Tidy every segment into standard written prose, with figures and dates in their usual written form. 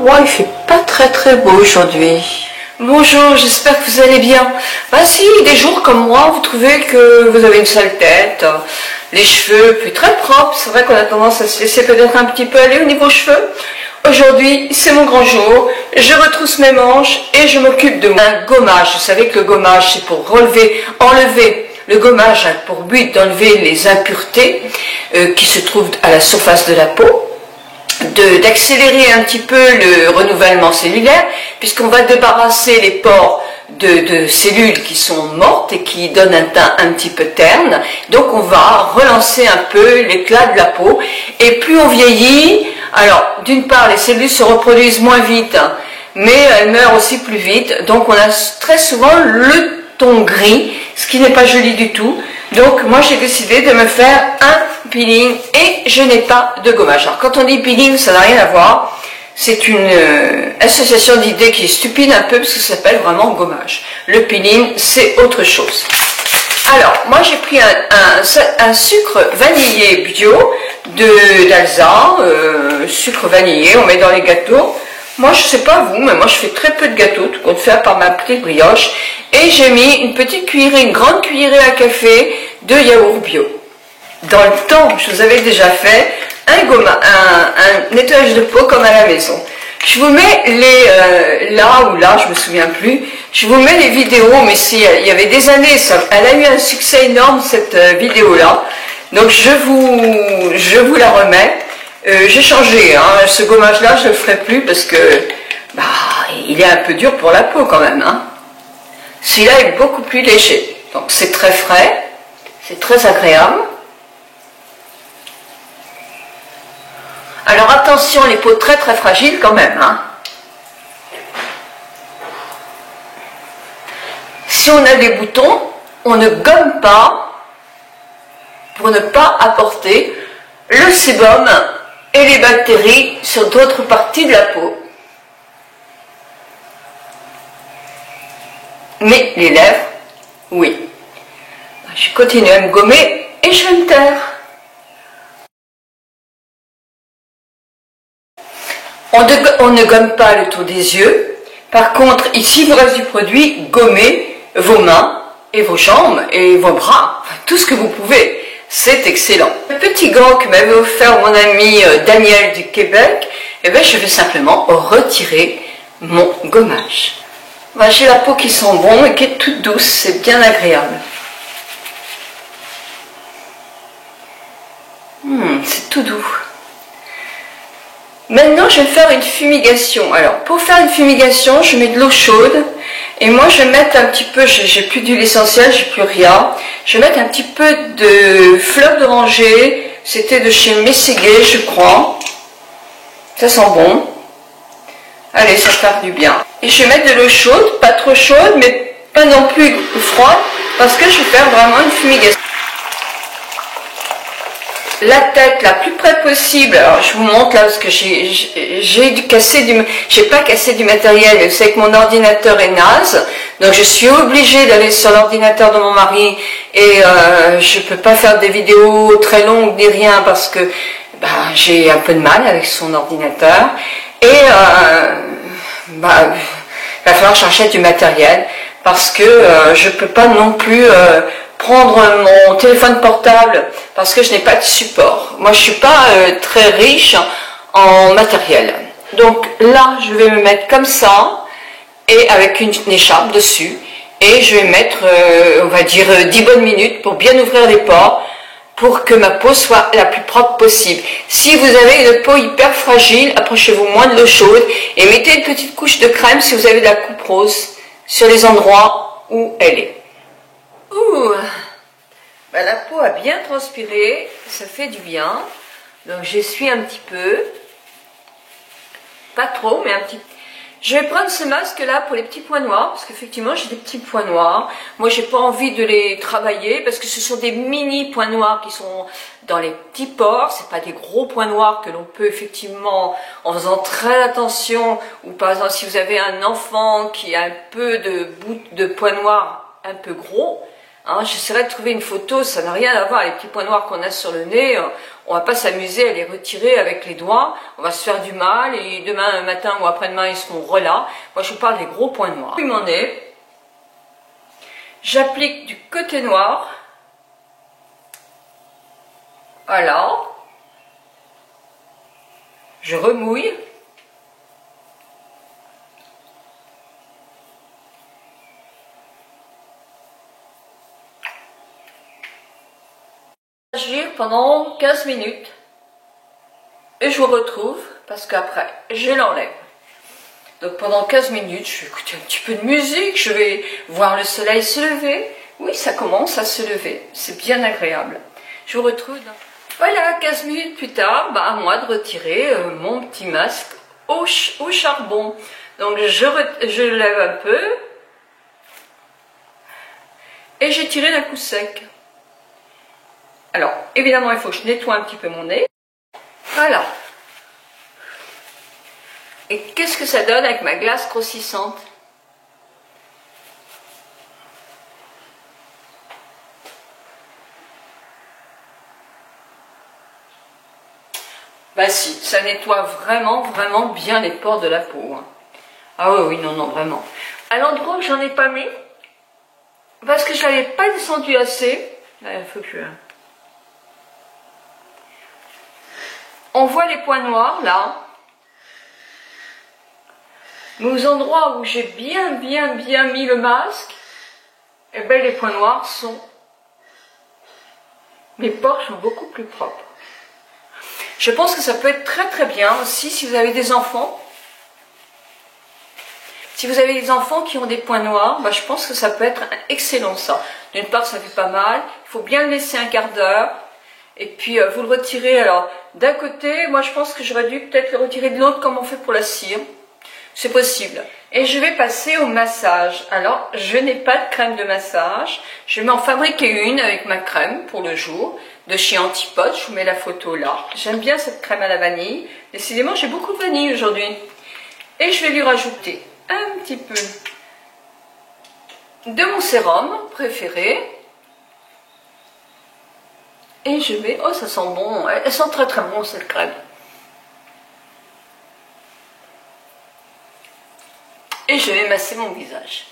Ouais, il fait pas très beau aujourd'hui. Bonjour, j'espère que vous allez bien. Bah si, des jours comme moi, vous trouvez que vous avez une sale tête, les cheveux plus très propres, c'est vrai qu'on a tendance à se laisser peut-être un petit peu aller au niveau cheveux. Aujourd'hui, c'est mon grand jour, je retrousse mes manches et je m'occupe de un gommage. Vous savez que le gommage, c'est pour enlever. Le gommage a pour but d'enlever les impuretés qui se trouvent à la surface de la peau, d'accélérer un petit peu le renouvellement cellulaire, puisqu'on va débarrasser les pores de cellules qui sont mortes et qui donnent un teint un petit peu terne. Donc on va relancer un peu l'éclat de la peau. Et plus on vieillit, alors d'une part les cellules se reproduisent moins vite, mais elles meurent aussi plus vite. Donc on a très souvent le ton gris, ce qui n'est pas joli du tout. Donc moi j'ai décidé de me faire un peeling et je n'ai pas de gommage. Alors quand on dit peeling, ça n'a rien à voir. C'est une association d'idées qui est stupide un peu parce que ça s'appelle vraiment gommage. Le peeling, c'est autre chose. Alors moi j'ai pris un sucre vanillé bio d'Alsa, sucre vanillé, on met dans les gâteaux. Moi je sais pas vous, mais moi je fais très peu de gâteaux, tout compte fait par ma petite brioche. Et j'ai mis une petite cuillerée, une grande cuillerée à café de yaourt bio. Dans le temps, je vous avais déjà fait un nettoyage de peau comme à la maison. Je vous mets là, je me souviens plus, je vous mets les vidéos, mais il y avait des années, elle a eu un succès énorme cette vidéo-là. Donc je vous la remets. J'ai changé, hein, ce gommage-là, je ne le ferai plus parce que il est un peu dur pour la peau quand même. Hein. Celui-là est beaucoup plus léger, donc c'est très frais, c'est très agréable. Alors attention, les peaux très fragiles quand même. Hein. Si on a des boutons, on ne gomme pas pour ne pas apporter le sébum et les bactéries sur d'autres parties de la peau. Mais les lèvres, oui. Je continue à me gommer et je vais me taire. On ne gomme pas le tour des yeux. Par contre, ici, vous reste du produit, gommez vos mains et vos jambes et vos bras, enfin, tout ce que vous pouvez. C'est excellent. Le petit gant que m'avait offert mon ami Daniel du Québec, eh bien, je vais simplement retirer mon gommage. J'ai la peau qui sent bon et qui est toute douce, c'est bien agréable. C'est tout doux. Maintenant, je vais faire une fumigation. Alors, pour faire une fumigation, je mets de l'eau chaude. Et moi, je vais mettre un petit peu, j'ai plus d'huile essentielle, j'ai plus rien. Je vais mettre un petit peu de fleurs d'oranger. C'était de chez Mességuet, je crois. Ça sent bon. Allez, ça fait du bien. Et je vais mettre de l'eau chaude, pas trop chaude, mais pas non plus froide, parce que je vais faire vraiment une fumigation. La tête la plus près possible. Alors je vous montre là parce que j'ai pas cassé du matériel. Vous savez que mon ordinateur est naze, donc je suis obligée d'aller sur l'ordinateur de mon mari et je peux pas faire des vidéos très longues ni rien parce que j'ai un peu de mal avec son ordinateur et il va falloir que j'achète du matériel parce que je peux pas non plus prendre mon téléphone portable parce que je n'ai pas de support. Moi, je suis pas très riche en matériel. Donc là, je vais me mettre comme ça et avec une écharpe dessus et je vais mettre, on va dire, 10 bonnes minutes pour bien ouvrir les pores pour que ma peau soit la plus propre possible. Si vous avez une peau hyper fragile, approchez-vous moins de l'eau chaude et mettez une petite couche de crème si vous avez de la coupe rose sur les endroits où elle est. Ouh, la peau a bien transpiré, ça fait du bien. Donc j'essuie un petit peu, pas trop, mais un petit peu. Je vais prendre ce masque là pour les petits points noirs, parce qu'effectivement j'ai des petits points noirs. Moi j'ai pas envie de les travailler, parce que ce sont des mini points noirs qui sont dans les petits pores. C'est pas des gros points noirs que l'on peut effectivement, en faisant très attention, ou par exemple si vous avez un enfant qui a un peu de points noirs un peu gros, hein, j'essaierai de trouver une photo, ça n'a rien à voir, les petits points noirs qu'on a sur le nez, On va pas s'amuser à les retirer avec les doigts, on va se faire du mal et demain matin ou après-demain ils seront relâs. Moi je vous parle des gros points noirs. Puis mon nez, j'applique du côté noir, voilà, je remouille. Agir pendant 15 minutes et je vous retrouve parce qu'après je l'enlève. Donc pendant 15 minutes je vais écouter un petit peu de musique, je vais voir le soleil se lever. Oui, ça commence à se lever, c'est bien agréable. Je vous retrouve dans... Voilà, 15 minutes plus tard, à moi de retirer mon petit masque au charbon. Donc je lève un peu et j'ai tiré d'un coup sec. Alors, évidemment, il faut que je nettoie un petit peu mon nez. Voilà. Et qu'est-ce que ça donne avec ma glace grossissante? Bah si, ça nettoie vraiment, vraiment bien les pores de la peau. Hein. Ah oui, non, non, vraiment. À l'endroit où j'en ai pas mis, parce que je l'avais pas descendu assez, il faut que... On voit les points noirs, là. Mais aux endroits où j'ai bien mis le masque, eh ben, les points noirs sont... Mes pores sont beaucoup plus propres. Je pense que ça peut être très bien aussi si vous avez des enfants. Si vous avez des enfants qui ont des points noirs, je pense que ça peut être excellent ça. D'une part, ça fait pas mal. Il faut bien le laisser un quart d'heure. Et puis vous le retirez, alors d'un côté, moi je pense que j'aurais dû peut-être le retirer de l'autre comme on fait pour la cire, c'est possible. Et je vais passer au massage. Alors je n'ai pas de crème de massage, je vais m'en fabriquer une avec ma crème pour le jour, de chez Antipode, je vous mets la photo là. J'aime bien cette crème à la vanille, décidément j'ai beaucoup de vanille aujourd'hui. Et je vais lui rajouter un petit peu de mon sérum préféré. Et je vais... Oh, ça sent bon. Elle sent très bon, cette crème. Et je vais masser mon visage.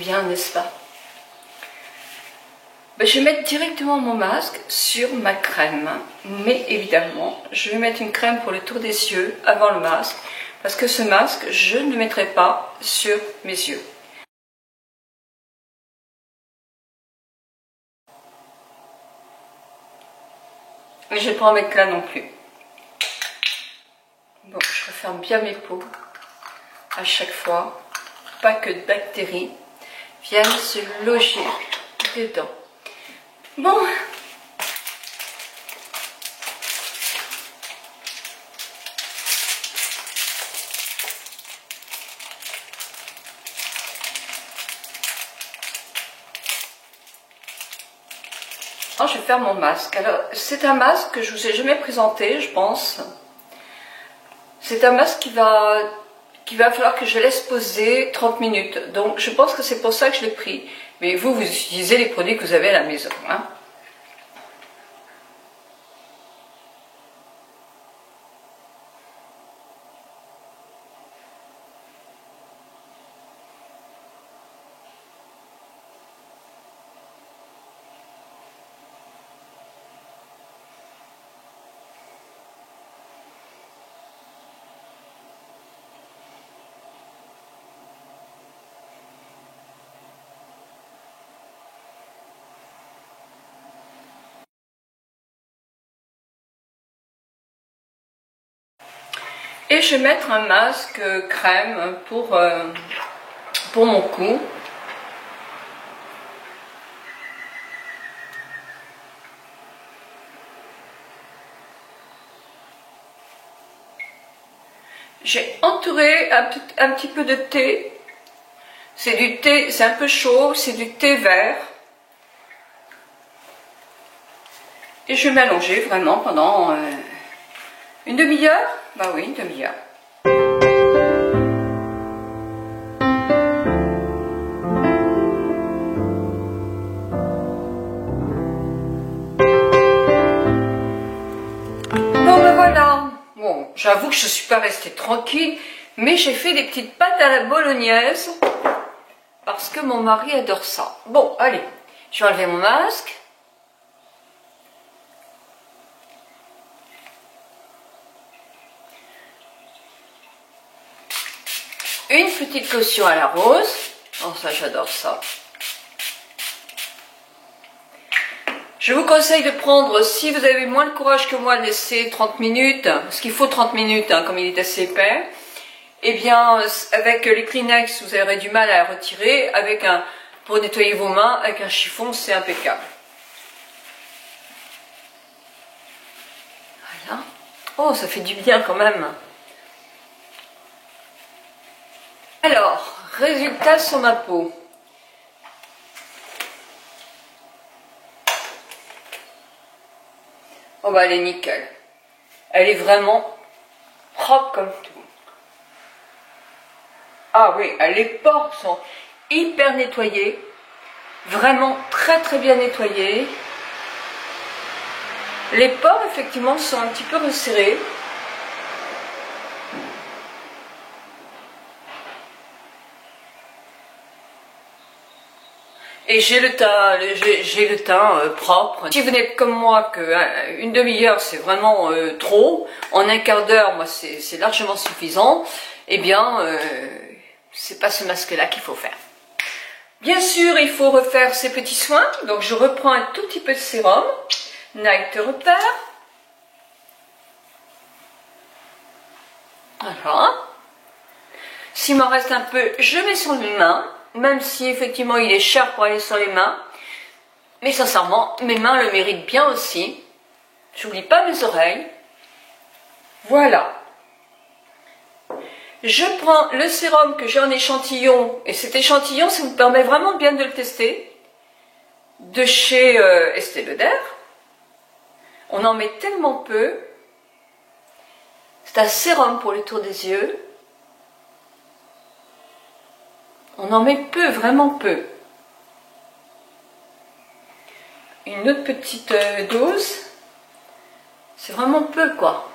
bien, n'est-ce pas? Ben, je vais mettre directement mon masque sur ma crème. Mais évidemment, je vais mettre une crème pour le tour des yeux avant le masque. Parce que ce masque, je ne le mettrai pas sur mes yeux. Mais je ne vais pas en mettre là non plus. Bon, je referme bien mes peaux à chaque fois. Pas que de bactéries viennent se loger dedans. Bon. Alors, je vais faire mon masque. Alors, c'est un masque que je vous ai jamais présenté, je pense. C'est un masque qu'il va falloir que je laisse poser 30 minutes. Donc, je pense que c'est pour ça que je l'ai pris. Mais vous utilisez les produits que vous avez à la maison, hein. Et je vais mettre un masque crème pour mon cou. J'ai entouré un petit peu de thé. C'est du thé, c'est un peu chaud, c'est du thé vert. Et je vais m'allonger vraiment pendant une demi-heure. Bah oui, une demi-heure. Bon ben voilà. Bon, j'avoue que je ne suis pas restée tranquille, mais j'ai fait des petites pâtes à la bolognaise parce que mon mari adore ça. Bon, allez, je vais enlever mon masque. Une petite caution à la rose. Oh, ça, j'adore ça. Je vous conseille de prendre, si vous avez moins de courage que moi, de laisser 30 minutes, parce qu'il faut 30 minutes, hein, comme il est assez épais. Eh bien, avec les Kleenex, vous aurez du mal à la retirer. Pour nettoyer vos mains, avec un chiffon, c'est impeccable. Voilà. Oh, ça fait du bien quand même. Alors, résultat sur ma peau. Oh bah elle est nickel. Elle est vraiment propre comme tout. Ah oui, les pores sont hyper nettoyés. Vraiment très très bien nettoyés. Les pores effectivement sont un petit peu resserrés. Et j'ai le teint propre. Si vous n'êtes comme moi qu'une demi-heure c'est vraiment trop, en un quart d'heure, moi c'est largement suffisant, eh bien c'est pas ce masque-là qu'il faut faire. Bien sûr, il faut refaire ces petits soins, donc je reprends un tout petit peu de sérum, Night Repère. Voilà. S'il m'en reste un peu, je mets sur les mains. Même si effectivement il est cher pour aller sur les mains, mais sincèrement mes mains le méritent bien aussi. J'oublie pas mes oreilles. Voilà. Je prends le sérum que j'ai en échantillon, et cet échantillon, ça vous permet vraiment bien de le tester, de chez Estée Lauder. On en met tellement peu. C'est un sérum pour le tour des yeux. On en met peu, vraiment peu. Une autre petite dose, c'est vraiment peu quoi.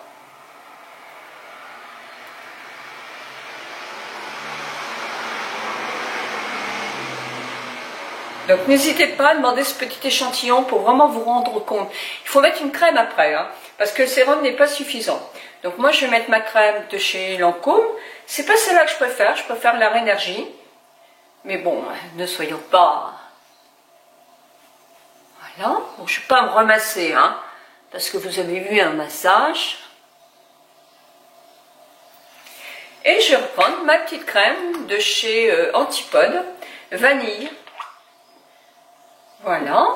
Donc n'hésitez pas à demander ce petit échantillon pour vraiment vous rendre compte. Il faut mettre une crème après, hein, parce que le sérum n'est pas suffisant. Donc moi je vais mettre ma crème de chez Lancôme. C'est pas celle-là que je préfère la Rénergie. Mais bon, ne soyons pas... Voilà, bon, je ne vais pas me ramasser, hein, parce que vous avez vu un massage. Et je vais reprendre ma petite crème de chez Antipode, vanille. Voilà.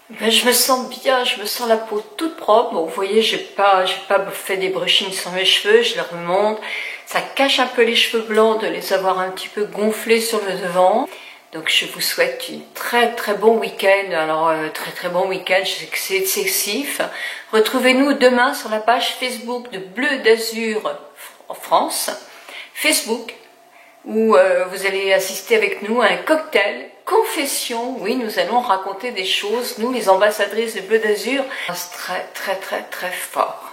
Ben, je me sens bien, je me sens la peau toute propre. Bon, vous voyez, j'ai pas fait des brushings sur mes cheveux, je les remonte. Ça cache un peu les cheveux blancs de les avoir un petit peu gonflés sur le devant. Donc je vous souhaite un très bon week-end. Alors très bon week-end, je sais que c'est excessif. Retrouvez-nous demain sur la page Facebook de Bleu d'Azur en France, Facebook, où vous allez assister avec nous à un cocktail confession. Oui, nous allons raconter des choses, nous les ambassadrices de Bleu d'Azur, très fort.